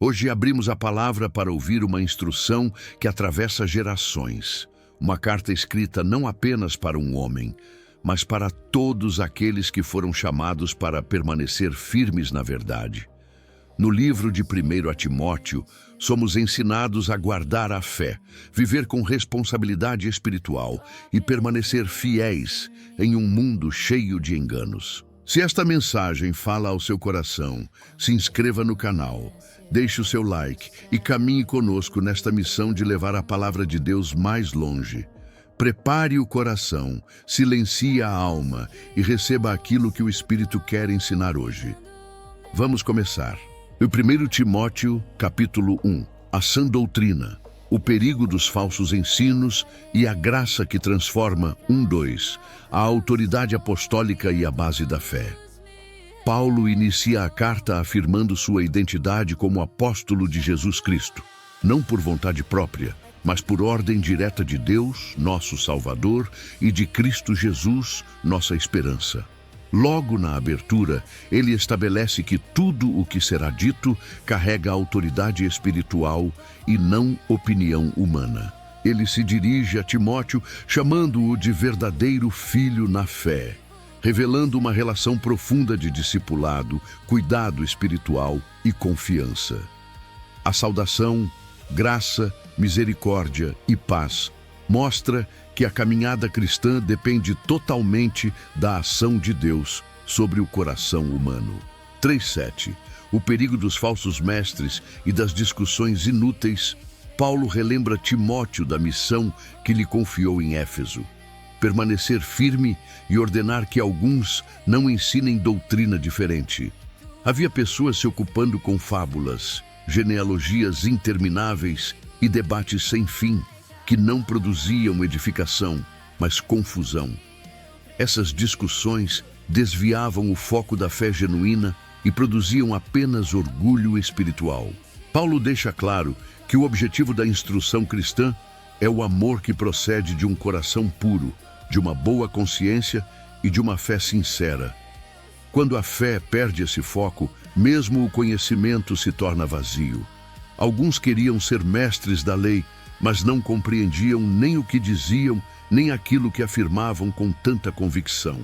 Hoje abrimos a palavra para ouvir uma instrução que atravessa gerações. Uma carta escrita não apenas para um homem, mas para todos aqueles que foram chamados para permanecer firmes na verdade. No livro de 1 Timóteo, somos ensinados a guardar a fé, viver com responsabilidade espiritual e permanecer fiéis em um mundo cheio de enganos. Se esta mensagem fala ao seu coração, se inscreva no canal, deixe o seu like e caminhe conosco nesta missão de levar a palavra de Deus mais longe. Prepare o coração, silencie a alma e receba aquilo que o Espírito quer ensinar hoje. Vamos começar. No 1 Timóteo, capítulo 1, a sã doutrina, o perigo dos falsos ensinos e a graça que transforma, 1:2, a autoridade apostólica e a base da fé. Paulo inicia a carta afirmando sua identidade como apóstolo de Jesus Cristo, não por vontade própria, mas por ordem direta de Deus, nosso Salvador, e de Cristo Jesus, nossa esperança. Logo na abertura, ele estabelece que tudo o que será dito carrega autoridade espiritual e não opinião humana. Ele se dirige a Timóteo chamando-o de verdadeiro filho na fé, revelando uma relação profunda de discipulado, cuidado espiritual e confiança. A saudação, graça, misericórdia e paz mostra que a caminhada cristã depende totalmente da ação de Deus sobre o coração humano. 3:7. O perigo dos falsos mestres e das discussões inúteis. Paulo relembra Timóteo da missão que lhe confiou em Éfeso. Permanecer firme e ordenar que alguns não ensinem doutrina diferente. Havia pessoas se ocupando com fábulas, genealogias intermináveis e debates sem fim, que não produziam edificação, mas confusão. Essas discussões desviavam o foco da fé genuína e produziam apenas orgulho espiritual. Paulo deixa claro que o objetivo da instrução cristã é o amor que procede de um coração puro, de uma boa consciência e de uma fé sincera. Quando a fé perde esse foco, mesmo o conhecimento se torna vazio. Alguns queriam ser mestres da lei, mas não compreendiam nem o que diziam, nem aquilo que afirmavam com tanta convicção.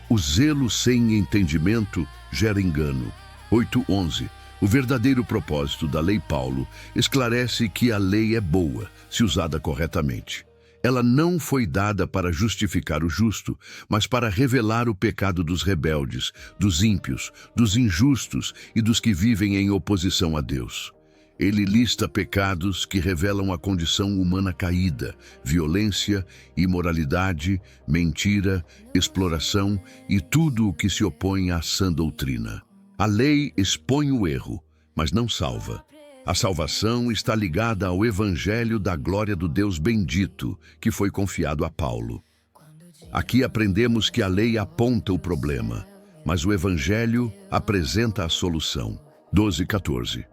O zelo sem entendimento gera engano. 8:11. O verdadeiro propósito da lei Paulo esclarece que a lei é boa, se usada corretamente. Ela não foi dada para justificar o justo, mas para revelar o pecado dos rebeldes, dos ímpios, dos injustos e dos que vivem em oposição a Deus. Ele lista pecados que revelam a condição humana caída, violência, imoralidade, mentira, exploração e tudo o que se opõe à sã doutrina. A lei expõe o erro, mas não salva. A salvação está ligada ao Evangelho da glória do Deus bendito, que foi confiado a Paulo. Aqui aprendemos que a lei aponta o problema, mas o Evangelho apresenta a solução. 12:14.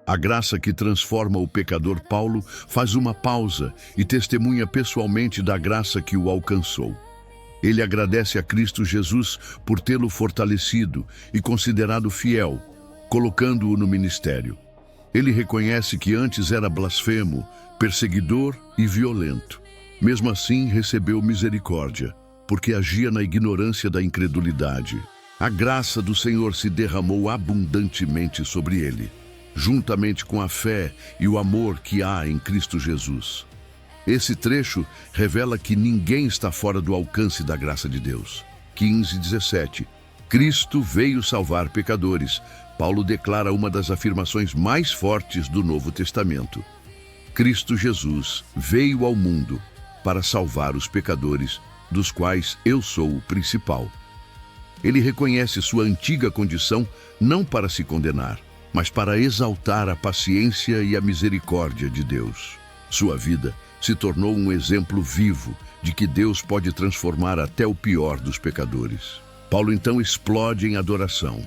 A graça que transforma o pecador Paulo faz uma pausa e testemunha pessoalmente da graça que o alcançou. Ele agradece a Cristo Jesus por tê-lo fortalecido e considerado fiel, colocando-o no ministério. Ele reconhece que antes era blasfemo, perseguidor e violento. Mesmo assim, recebeu misericórdia, porque agia na ignorância da incredulidade. A graça do Senhor se derramou abundantemente sobre ele, juntamente com a fé e o amor que há em Cristo Jesus. Esse trecho revela que ninguém está fora do alcance da graça de Deus. 15:17. Cristo veio salvar pecadores. Paulo declara uma das afirmações mais fortes do Novo Testamento. Cristo Jesus veio ao mundo para salvar os pecadores, dos quais eu sou o principal. Ele reconhece sua antiga condição não para se condenar, mas para exaltar a paciência e a misericórdia de Deus. Sua vida se tornou um exemplo vivo de que Deus pode transformar até o pior dos pecadores. Paulo então explode em adoração,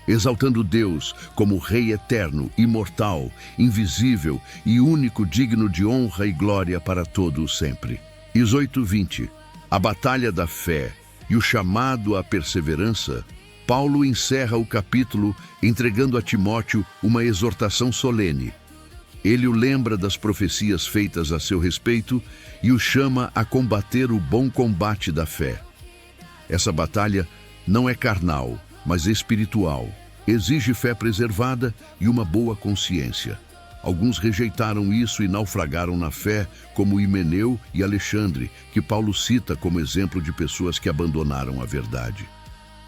exaltando Deus como Rei eterno, imortal, invisível e único digno de honra e glória para todo o sempre. 18:20. A batalha da fé e o chamado à perseverança Paulo encerra o capítulo entregando a Timóteo uma exortação solene. Ele o lembra das profecias feitas a seu respeito e o chama a combater o bom combate da fé. Essa batalha não é carnal, mas espiritual. Exige fé preservada e uma boa consciência. Alguns rejeitaram isso e naufragaram na fé, como Himeneu e Alexandre, que Paulo cita como exemplo de pessoas que abandonaram a verdade.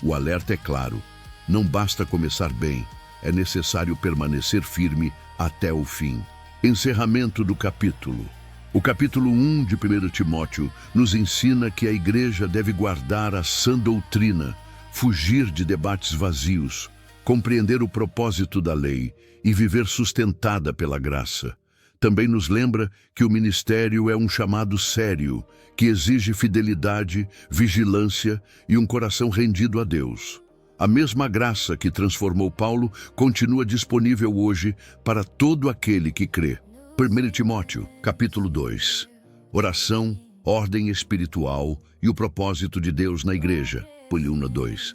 O alerta é claro: não basta começar bem, é necessário permanecer firme até o fim. Encerramento do capítulo. O capítulo 1 de 1 Timóteo nos ensina que a igreja deve guardar a sã doutrina, fugir de debates vazios, compreender o propósito da lei e viver sustentada pela graça. Também nos lembra que o ministério é um chamado sério, que exige fidelidade, vigilância e um coração rendido a Deus. A mesma graça que transformou Paulo continua disponível hoje para todo aquele que crê. 1 Timóteo, capítulo 2. Oração, ordem espiritual e o propósito de Deus na igreja. 1:2.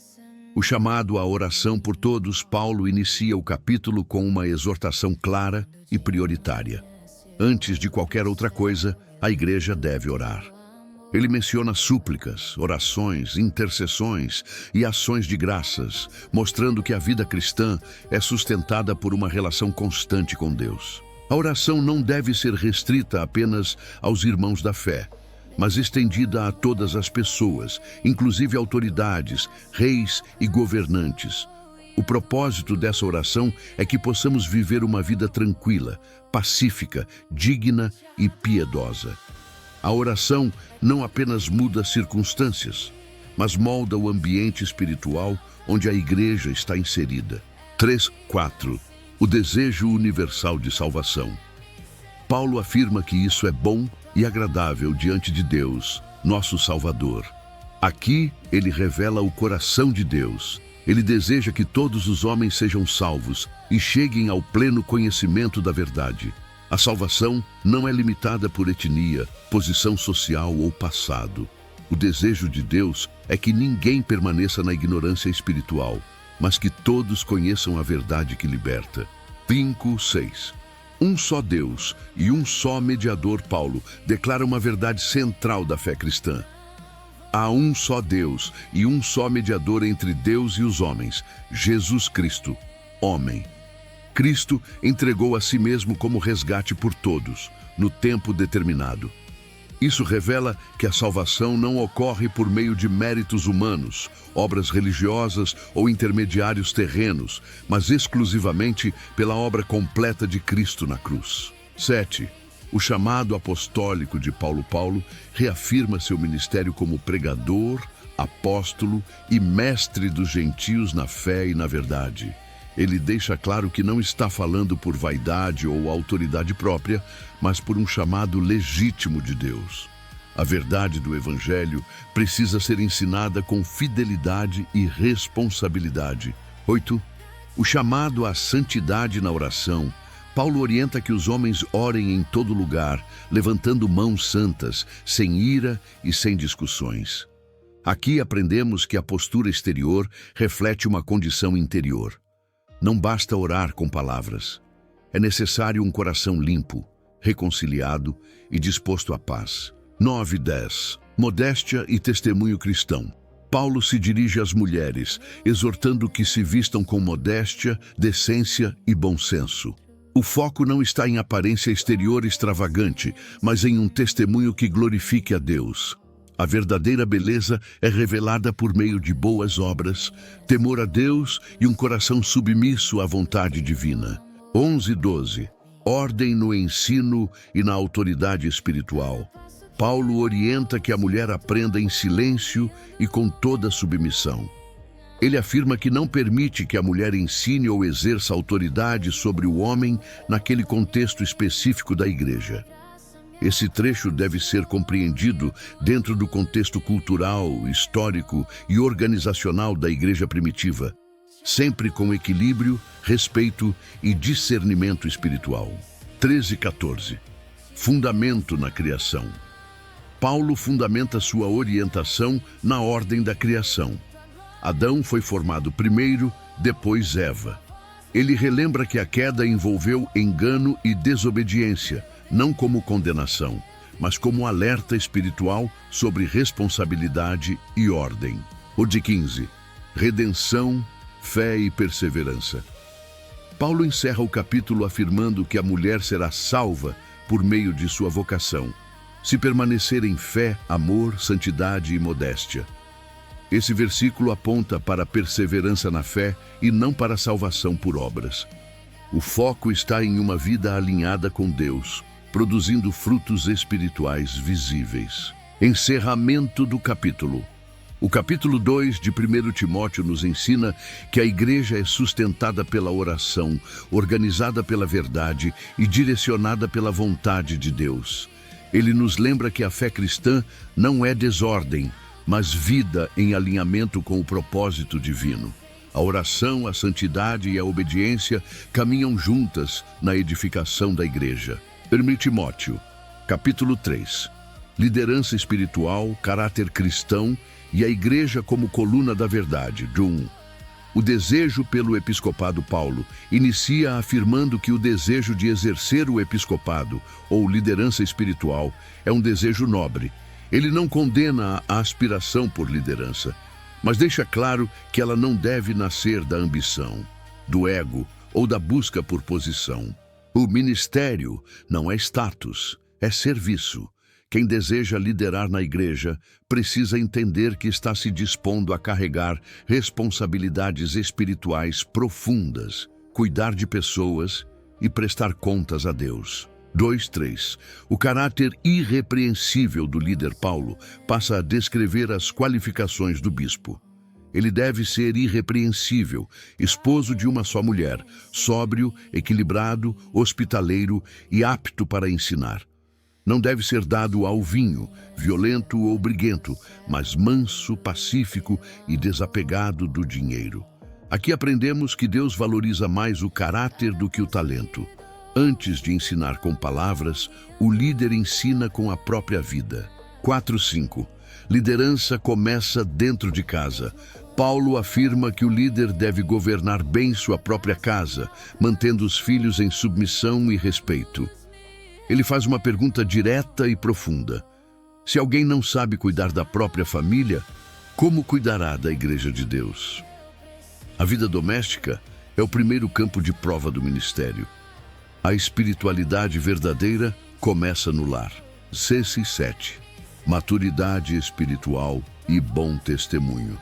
O chamado à oração por todos, Paulo inicia o capítulo com uma exortação clara e prioritária. Antes de qualquer outra coisa, a igreja deve orar. Ele menciona súplicas, orações, intercessões e ações de graças, mostrando que a vida cristã é sustentada por uma relação constante com Deus. A oração não deve ser restrita apenas aos irmãos da fé, mas estendida a todas as pessoas, inclusive autoridades, reis e governantes. O propósito dessa oração é que possamos viver uma vida tranquila, pacífica, digna e piedosa. A oração não apenas muda circunstâncias, mas molda o ambiente espiritual onde a igreja está inserida. 3:4. O desejo universal de salvação. Paulo afirma que isso é bom e agradável diante de Deus, nosso Salvador. Aqui ele revela o coração de Deus. Ele deseja que todos os homens sejam salvos e cheguem ao pleno conhecimento da verdade. A salvação não é limitada por etnia, posição social ou passado. O desejo de Deus é que ninguém permaneça na ignorância espiritual, mas que todos conheçam a verdade que liberta. 5:6. Um só Deus e um só mediador. Paulo declara uma verdade central da fé cristã. Há um só Deus e um só mediador entre Deus e os homens, Jesus Cristo, homem. Cristo entregou a si mesmo como resgate por todos, no tempo determinado. Isso revela que a salvação não ocorre por meio de méritos humanos, obras religiosas ou intermediários terrenos, mas exclusivamente pela obra completa de Cristo na cruz. 7. O chamado apostólico de Paulo reafirma seu ministério como pregador, apóstolo e mestre dos gentios na fé e na verdade. Ele deixa claro que não está falando por vaidade ou autoridade própria, mas por um chamado legítimo de Deus. A verdade do Evangelho precisa ser ensinada com fidelidade e responsabilidade. 8. O chamado à santidade na oração. Paulo orienta que os homens orem em todo lugar, levantando mãos santas, sem ira e sem discussões. Aqui aprendemos que a postura exterior reflete uma condição interior. Não basta orar com palavras. É necessário um coração limpo, reconciliado e disposto à paz. 9:10. Modéstia e testemunho cristão. Paulo se dirige às mulheres, exortando que se vistam com modéstia, decência e bom senso. O foco não está em aparência exterior extravagante, mas em um testemunho que glorifique a Deus. A verdadeira beleza é revelada por meio de boas obras, temor a Deus e um coração submisso à vontade divina. 11:12. Ordem no ensino e na autoridade espiritual. Paulo orienta que a mulher aprenda em silêncio e com toda submissão. Ele afirma que não permite que a mulher ensine ou exerça autoridade sobre o homem naquele contexto específico da igreja. Esse trecho deve ser compreendido dentro do contexto cultural, histórico e organizacional da igreja primitiva, sempre com equilíbrio, respeito e discernimento espiritual. 13:14. Fundamento na criação. Paulo fundamenta sua orientação na ordem da criação. Adão foi formado primeiro, depois Eva. Ele relembra que a queda envolveu engano e desobediência, não como condenação, mas como alerta espiritual sobre responsabilidade e ordem. O de 15. Redenção, fé e perseverança. Paulo encerra o capítulo afirmando que a mulher será salva por meio de sua vocação, se permanecer em fé, amor, santidade e modéstia. Esse versículo aponta para a perseverança na fé e não para a salvação por obras. O foco está em uma vida alinhada com Deus, produzindo frutos espirituais visíveis. Encerramento do capítulo. O capítulo 2 de 1 Timóteo nos ensina que a igreja é sustentada pela oração, organizada pela verdade e direcionada pela vontade de Deus. Ele nos lembra que a fé cristã não é desordem, mas vida em alinhamento com o propósito divino. A oração, a santidade e a obediência caminham juntas na edificação da igreja. 1 Timóteo, capítulo 3. Liderança espiritual, caráter cristão e a igreja como coluna da verdade. De 1. O desejo pelo episcopado. Paulo inicia afirmando que o desejo de exercer o episcopado ou liderança espiritual é um desejo nobre. Ele não condena a aspiração por liderança, mas deixa claro que ela não deve nascer da ambição, do ego ou da busca por posição. O ministério não é status, é serviço. Quem deseja liderar na igreja precisa entender que está se dispondo a carregar responsabilidades espirituais profundas, cuidar de pessoas e prestar contas a Deus. 2:3. O caráter irrepreensível do líder Paulo passa a descrever as qualificações do bispo. Ele deve ser irrepreensível, esposo de uma só mulher, sóbrio, equilibrado, hospitaleiro e apto para ensinar. Não deve ser dado ao vinho, violento ou briguento, mas manso, pacífico e desapegado do dinheiro. Aqui aprendemos que Deus valoriza mais o caráter do que o talento. Antes de ensinar com palavras, o líder ensina com a própria vida. 4:5. Liderança começa dentro de casa. Paulo afirma que o líder deve governar bem sua própria casa, mantendo os filhos em submissão e respeito. Ele faz uma pergunta direta e profunda. Se alguém não sabe cuidar da própria família, como cuidará da igreja de Deus? A vida doméstica é o primeiro campo de prova do ministério. A espiritualidade verdadeira começa no lar. 6:7. Maturidade espiritual e bom testemunho.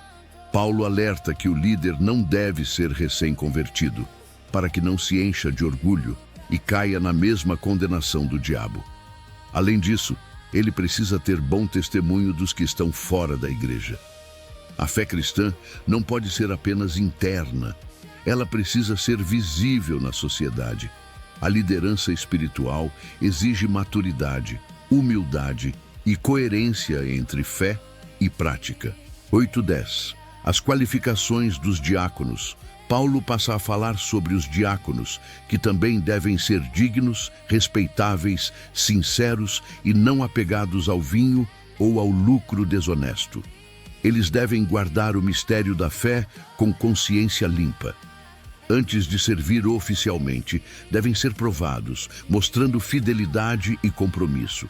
Paulo alerta que o líder não deve ser recém-convertido, para que não se encha de orgulho e caia na mesma condenação do diabo. Além disso, ele precisa ter bom testemunho dos que estão fora da igreja. A fé cristã não pode ser apenas interna, ela precisa ser visível na sociedade. A liderança espiritual exige maturidade, humildade e coerência entre fé e prática. 8:10. As qualificações dos diáconos. Paulo passa a falar sobre os diáconos, que também devem ser dignos, respeitáveis, sinceros e não apegados ao vinho ou ao lucro desonesto. Eles devem guardar o mistério da fé com consciência limpa. Antes de servir oficialmente, devem ser provados, mostrando fidelidade e compromisso.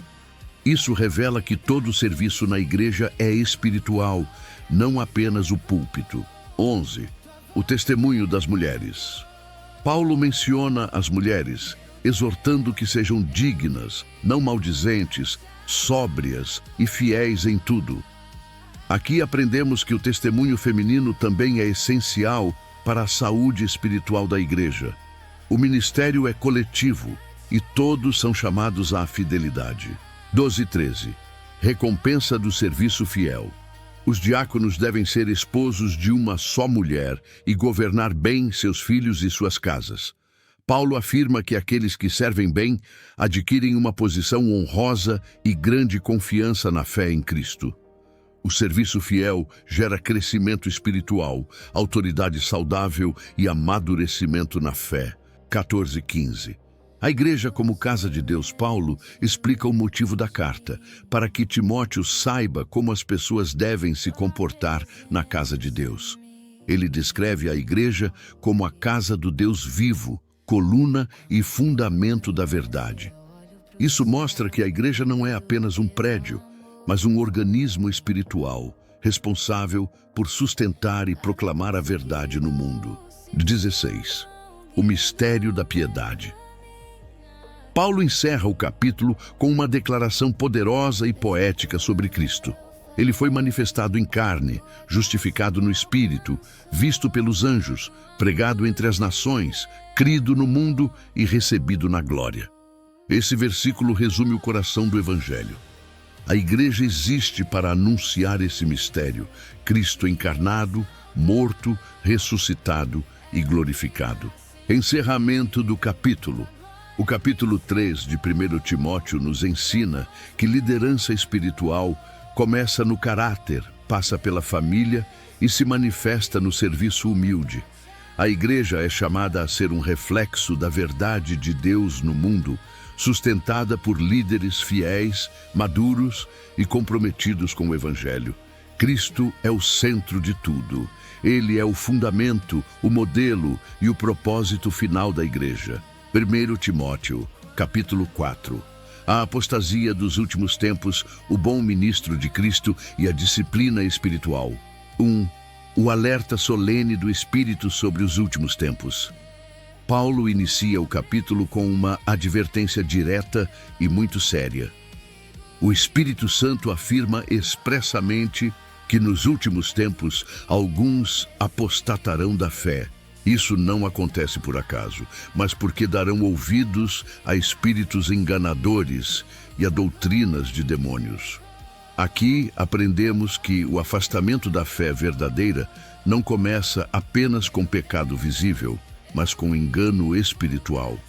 Isso revela que todo serviço na igreja é espiritual, não apenas o púlpito. 11. O testemunho das mulheres. Paulo menciona as mulheres, exortando que sejam dignas, não maldizentes, sóbrias e fiéis em tudo. Aqui aprendemos que o testemunho feminino também é essencial para a saúde espiritual da igreja. O ministério é coletivo e todos são chamados à fidelidade. 12:13. Recompensa do serviço fiel. Os diáconos devem ser esposos de uma só mulher e governar bem seus filhos e suas casas. Paulo afirma que aqueles que servem bem adquirem uma posição honrosa e grande confiança na fé em Cristo. O serviço fiel gera crescimento espiritual, autoridade saudável e amadurecimento na fé. 14:15. A igreja, como casa de Deus, Paulo explica o motivo da carta, para que Timóteo saiba como as pessoas devem se comportar na casa de Deus. Ele descreve a igreja como a casa do Deus vivo, coluna e fundamento da verdade. Isso mostra que a igreja não é apenas um prédio, mas um organismo espiritual, responsável por sustentar e proclamar a verdade no mundo. 16. O mistério da piedade. Paulo encerra o capítulo com uma declaração poderosa e poética sobre Cristo. Ele foi manifestado em carne, justificado no Espírito, visto pelos anjos, pregado entre as nações, crido no mundo e recebido na glória. Esse versículo resume o coração do Evangelho. A igreja existe para anunciar esse mistério: Cristo encarnado, morto, ressuscitado e glorificado. Encerramento do capítulo. O capítulo 3 de 1 Timóteo nos ensina que liderança espiritual começa no caráter, passa pela família e se manifesta no serviço humilde. A igreja é chamada a ser um reflexo da verdade de Deus no mundo, sustentada por líderes fiéis, maduros e comprometidos com o Evangelho. Cristo é o centro de tudo. Ele é o fundamento, o modelo e o propósito final da igreja. 1 Timóteo, capítulo 4. A apostasia dos últimos tempos, o bom ministro de Cristo e a disciplina espiritual. 1. O alerta solene do Espírito sobre os últimos tempos. Paulo inicia o capítulo com uma advertência direta e muito séria. O Espírito Santo afirma expressamente que nos últimos tempos alguns apostatarão da fé. Isso não acontece por acaso, mas porque darão ouvidos a espíritos enganadores e a doutrinas de demônios. Aqui aprendemos que o afastamento da fé verdadeira não começa apenas com pecado visível, mas com engano espiritual.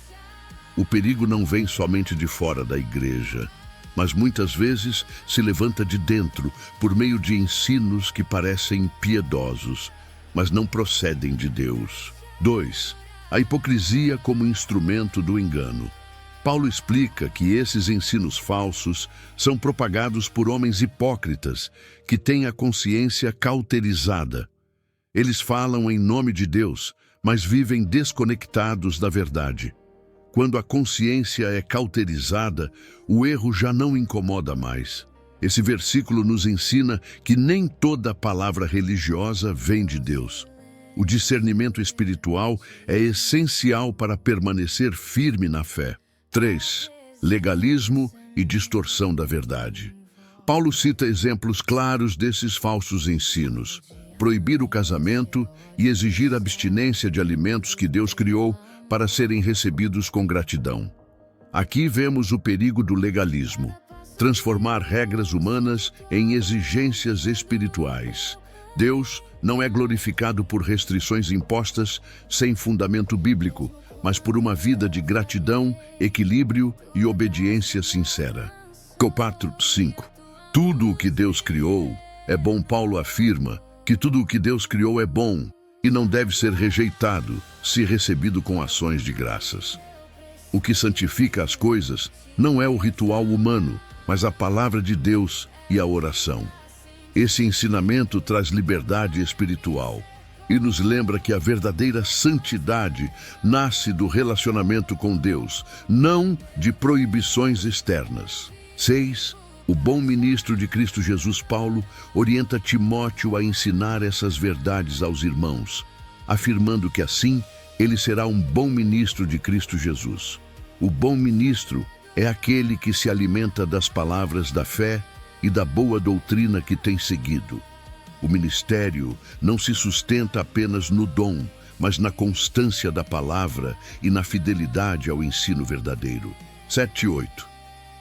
O perigo não vem somente de fora da igreja, mas muitas vezes se levanta de dentro por meio de ensinos que parecem piedosos, mas não procedem de Deus. 2. A hipocrisia como instrumento do engano. Paulo explica que esses ensinos falsos são propagados por homens hipócritas que têm a consciência cauterizada. Eles falam em nome de Deus, mas vivem desconectados da verdade. Quando a consciência é cauterizada, o erro já não incomoda mais. Esse versículo nos ensina que nem toda palavra religiosa vem de Deus. O discernimento espiritual é essencial para permanecer firme na fé. 3. Legalismo e distorção da verdade. Paulo cita exemplos claros desses falsos ensinos: proibir o casamento e exigir abstinência de alimentos que Deus criou para serem recebidos com gratidão. Aqui vemos o perigo do legalismo: transformar regras humanas em exigências espirituais. Deus não é glorificado por restrições impostas sem fundamento bíblico, mas por uma vida de gratidão, equilíbrio e obediência sincera. 5. Tudo o que Deus criou é bom. Paulo afirma que tudo o que Deus criou é bom e não deve ser rejeitado se recebido com ações de graças. O que santifica as coisas não é o ritual humano, mas a palavra de Deus e a oração. Esse ensinamento traz liberdade espiritual e nos lembra que a verdadeira santidade nasce do relacionamento com Deus, não de proibições externas. 6. O bom ministro de Cristo Jesus, Paulo, orienta Timóteo a ensinar essas verdades aos irmãos, afirmando que assim ele será um bom ministro de Cristo Jesus. O bom ministro é aquele que se alimenta das palavras da fé e da boa doutrina que tem seguido. O ministério não se sustenta apenas no dom, mas na constância da palavra e na fidelidade ao ensino verdadeiro. 7 e 8.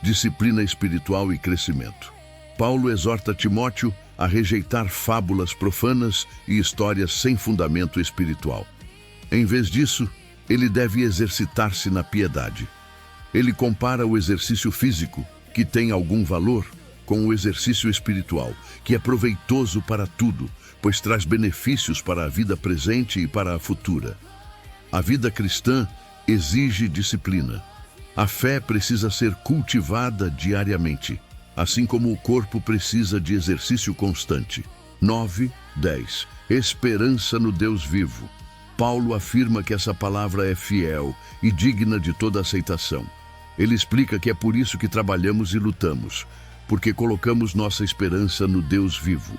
Disciplina espiritual e crescimento. Paulo exorta Timóteo a rejeitar fábulas profanas e histórias sem fundamento espiritual. Em vez disso, ele deve exercitar-se na piedade. Ele compara o exercício físico, que tem algum valor, com o exercício espiritual, que é proveitoso para tudo, pois traz benefícios para a vida presente e para a futura. A vida cristã exige disciplina. A fé precisa ser cultivada diariamente, assim como o corpo precisa de exercício constante. 9, 10. Esperança no Deus vivo. Paulo afirma que essa palavra é fiel e digna de toda aceitação. Ele explica que é por isso que trabalhamos e lutamos, porque colocamos nossa esperança no Deus vivo.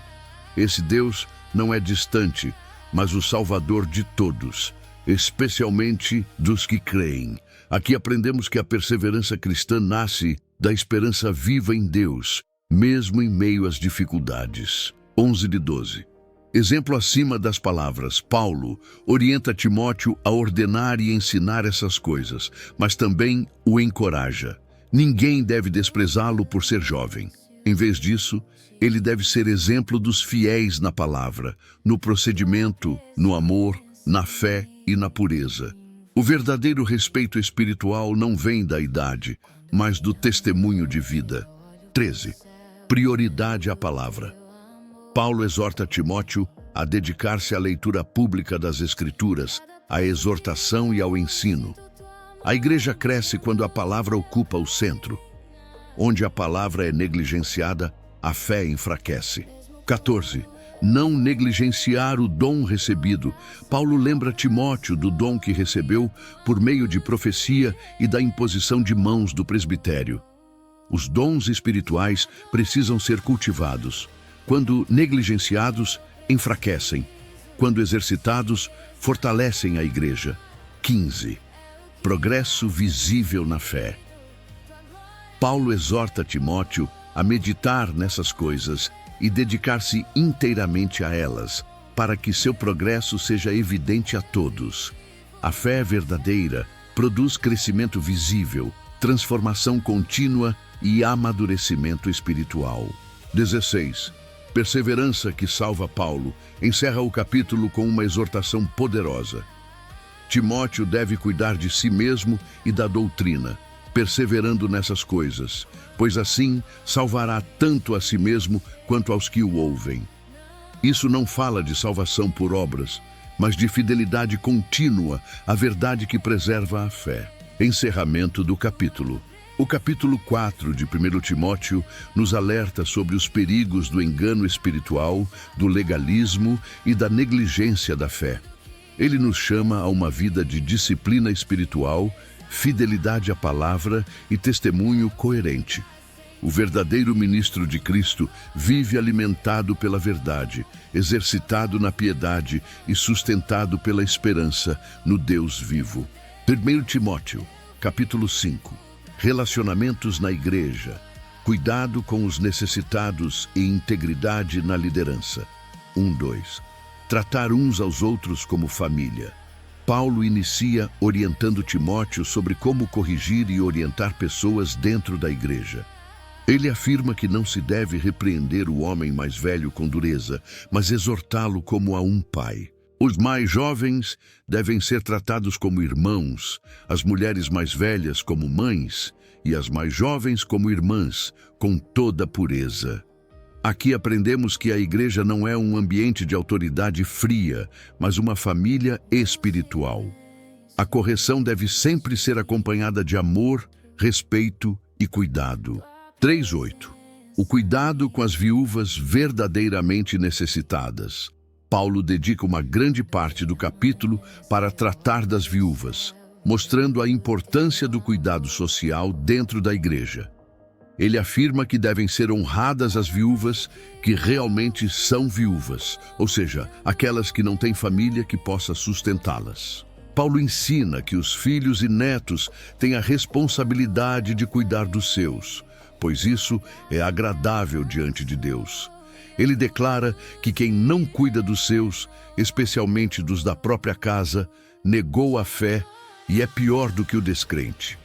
Esse Deus não é distante, mas o Salvador de todos, especialmente dos que creem. Aqui aprendemos que a perseverança cristã nasce da esperança viva em Deus, mesmo em meio às dificuldades. 11 de 12. Exemplo acima das palavras, Paulo orienta Timóteo a ordenar e ensinar essas coisas, mas também o encoraja. Ninguém deve desprezá-lo por ser jovem. Em vez disso, ele deve ser exemplo dos fiéis na palavra, no procedimento, no amor, na fé e na pureza. O verdadeiro respeito espiritual não vem da idade, mas do testemunho de vida. 13. Prioridade à palavra. Paulo exorta Timóteo a dedicar-se à leitura pública das Escrituras, à exortação e ao ensino. A igreja cresce quando a palavra ocupa o centro. Onde a palavra é negligenciada, a fé enfraquece. 14. Não negligenciar o dom recebido. Paulo lembra Timóteo do dom que recebeu por meio de profecia e da imposição de mãos do presbitério. Os dons espirituais precisam ser cultivados. Quando negligenciados, enfraquecem. Quando exercitados, fortalecem a igreja. 15. Progresso visível na fé. Paulo exorta Timóteo a meditar nessas coisas e dedicar-se inteiramente a elas, para que seu progresso seja evidente a todos. A fé verdadeira produz crescimento visível, transformação contínua e amadurecimento espiritual. 16. Perseverança que salva Paulo encerra o capítulo com uma exortação poderosa. Timóteo deve cuidar de si mesmo e da doutrina, perseverando nessas coisas, pois assim salvará tanto a si mesmo quanto aos que o ouvem. Isso não fala de salvação por obras, mas de fidelidade contínua à verdade que preserva a fé. Encerramento do capítulo. O capítulo 4 de 1 Timóteo nos alerta sobre os perigos do engano espiritual, do legalismo e da negligência da fé. Ele nos chama a uma vida de disciplina espiritual, fidelidade à palavra e testemunho coerente. O verdadeiro ministro de Cristo vive alimentado pela verdade, exercitado na piedade e sustentado pela esperança no Deus vivo. 1 Timóteo, capítulo 5. Relacionamentos na igreja, cuidado com os necessitados e integridade na liderança. 1:2. Tratar uns aos outros como família. Paulo inicia orientando Timóteo sobre como corrigir e orientar pessoas dentro da igreja. Ele afirma que não se deve repreender o homem mais velho com dureza, mas exortá-lo como a um pai. Os mais jovens devem ser tratados como irmãos, as mulheres mais velhas como mães e as mais jovens como irmãs, com toda pureza. Aqui aprendemos que a igreja não é um ambiente de autoridade fria, mas uma família espiritual. A correção deve sempre ser acompanhada de amor, respeito e cuidado. 3:8. O cuidado com as viúvas verdadeiramente necessitadas. Paulo dedica uma grande parte do capítulo para tratar das viúvas, mostrando a importância do cuidado social dentro da igreja. Ele afirma que devem ser honradas as viúvas que realmente são viúvas, ou seja, aquelas que não têm família que possa sustentá-las. Paulo ensina que os filhos e netos têm a responsabilidade de cuidar dos seus, pois isso é agradável diante de Deus. Ele declara que quem não cuida dos seus, especialmente dos da própria casa, negou a fé e é pior do que o descrente.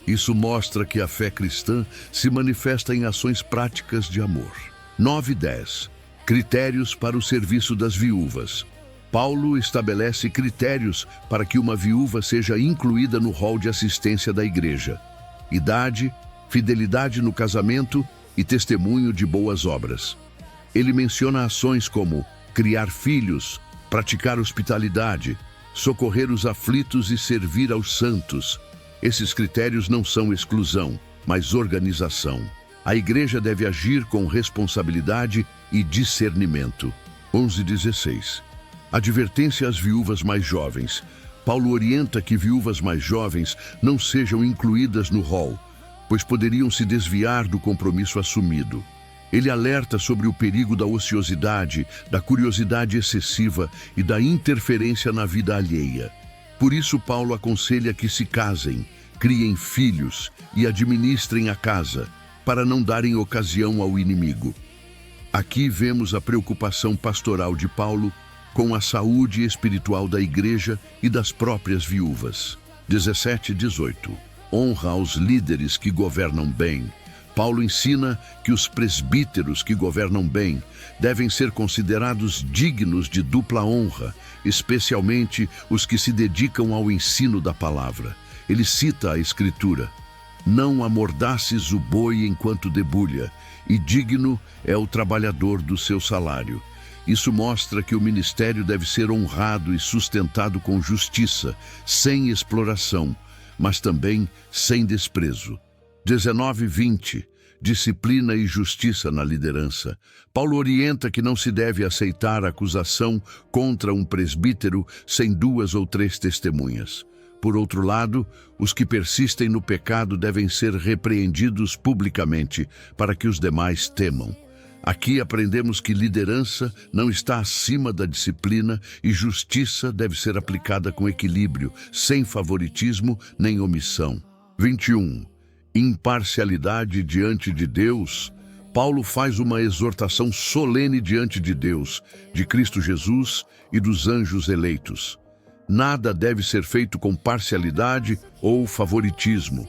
Isso mostra que a fé cristã se manifesta em ações práticas de amor. 9:10. Critérios para o serviço das viúvas. Paulo estabelece critérios para que uma viúva seja incluída no rol de assistência da igreja: idade, fidelidade no casamento e testemunho de boas obras. Ele menciona ações como criar filhos, praticar hospitalidade, socorrer os aflitos e servir aos santos. Esses critérios não são exclusão, mas organização. A igreja deve agir com responsabilidade e discernimento. 11:16. Advertência às viúvas mais jovens. Paulo orienta que viúvas mais jovens não sejam incluídas no rol, pois poderiam se desviar do compromisso assumido. Ele alerta sobre o perigo da ociosidade, da curiosidade excessiva e da interferência na vida alheia. Por isso, Paulo aconselha que se casem, criem filhos e administrem a casa, para não darem ocasião ao inimigo. Aqui vemos a preocupação pastoral de Paulo com a saúde espiritual da igreja e das próprias viúvas. 17:18. Honra aos líderes que governam bem. Paulo ensina que os presbíteros que governam bem devem ser considerados dignos de dupla honra, especialmente os que se dedicam ao ensino da palavra. Ele cita a Escritura: não amordaces o boi enquanto debulha, e digno é o trabalhador do seu salário. Isso mostra que o ministério deve ser honrado e sustentado com justiça, sem exploração, mas também sem desprezo. 19:20. Disciplina e justiça na liderança. Paulo orienta que não se deve aceitar acusação contra um presbítero sem 2 ou 3 testemunhas. Por outro lado, os que persistem no pecado devem ser repreendidos publicamente para que os demais temam. Aqui aprendemos que liderança não está acima da disciplina e justiça deve ser aplicada com equilíbrio, sem favoritismo nem omissão. 21. Imparcialidade diante de Deus. Paulo faz uma exortação solene diante de Deus, de Cristo Jesus e dos anjos eleitos. Nada deve ser feito com parcialidade ou favoritismo.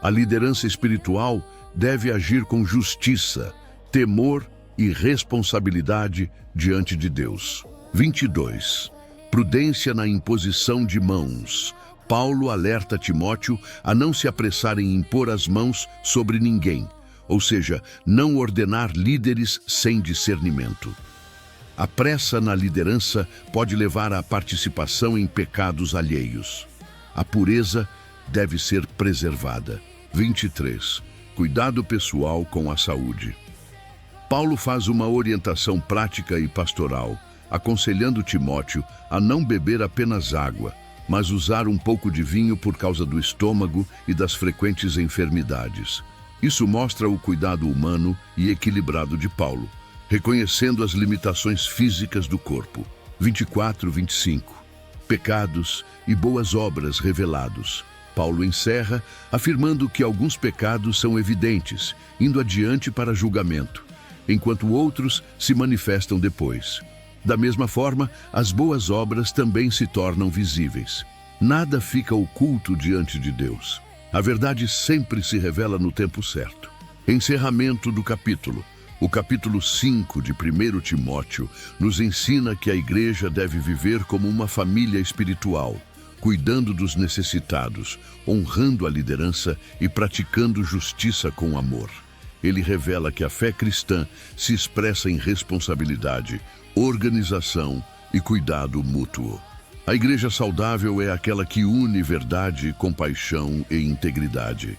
A liderança espiritual deve agir com justiça, temor e responsabilidade diante de Deus. 22. Prudência na imposição de mãos. Paulo alerta Timóteo a não se apressar em impor as mãos sobre ninguém, ou seja, não ordenar líderes sem discernimento. A pressa na liderança pode levar à participação em pecados alheios. A pureza deve ser preservada. 23. Cuidado pessoal com a saúde. Paulo faz uma orientação prática e pastoral, aconselhando Timóteo a não beber apenas água, mas usar um pouco de vinho por causa do estômago e das frequentes enfermidades. Isso mostra o cuidado humano e equilibrado de Paulo, reconhecendo as limitações físicas do corpo. 24-25. Pecados e boas obras revelados. Paulo encerra afirmando que alguns pecados são evidentes, indo adiante para julgamento, enquanto outros se manifestam depois. Da mesma forma, as boas obras também se tornam visíveis. Nada fica oculto diante de Deus. A verdade sempre se revela no tempo certo. Encerramento do capítulo. O capítulo 5 de 1 Timóteo nos ensina que a igreja deve viver como uma família espiritual, cuidando dos necessitados, honrando a liderança e praticando justiça com amor. Ele revela que a fé cristã se expressa em responsabilidade, organização e cuidado mútuo. A igreja saudável é aquela que une verdade, compaixão e integridade.